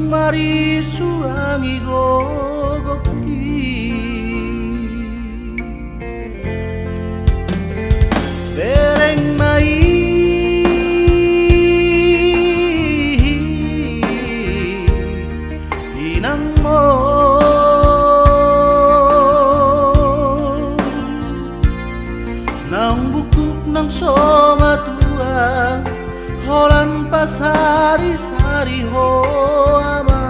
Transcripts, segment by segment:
mari suangi gogopi bereng mai inang mo nang bukuk nang soma tua holan pas hari-hari ho ama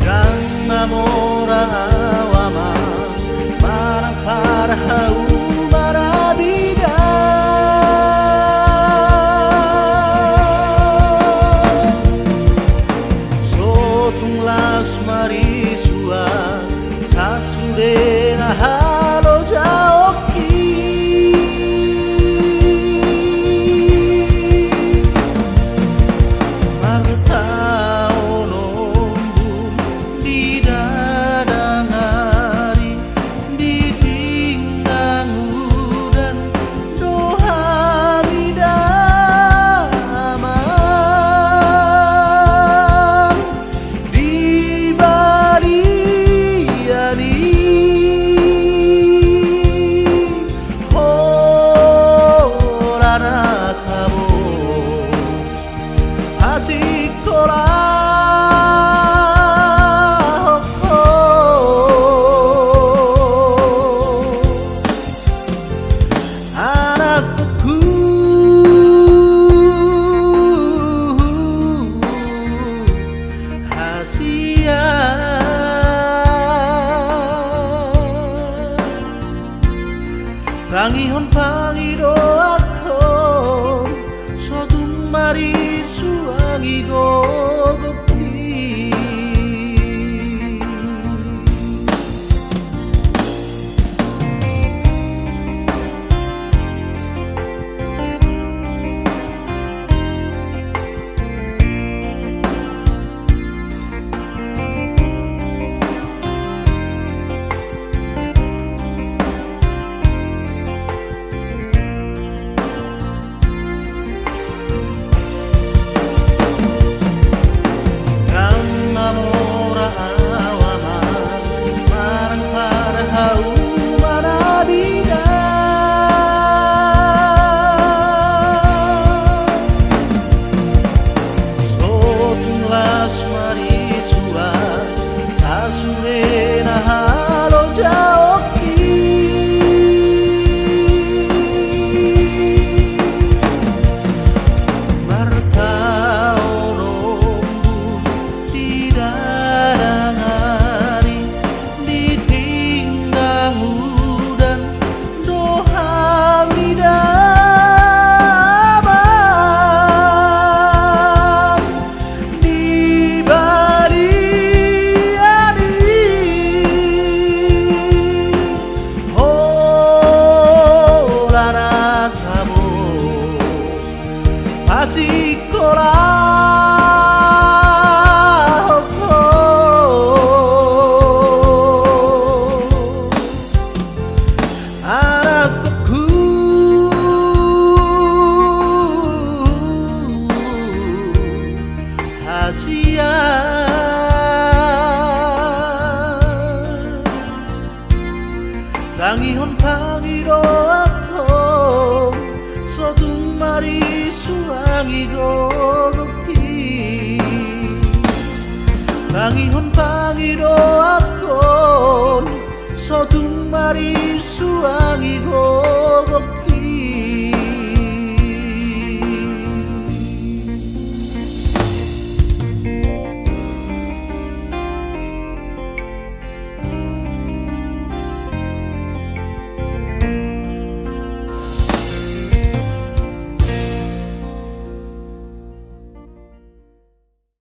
gang namora awama marang parahau marabida sotung las mari sua sasudena halo jaoki asik kolah anakku hasia pangihon pangidoako sodung mari suangi gogopi surena halo jaoki martao nombun didadangari ditinggang udan doha midabang di bali asik kolah anakku hasia tangihon pangidoako sodung mari suangi gogopi pangihon pangidoakon sodung mari suangi gogopi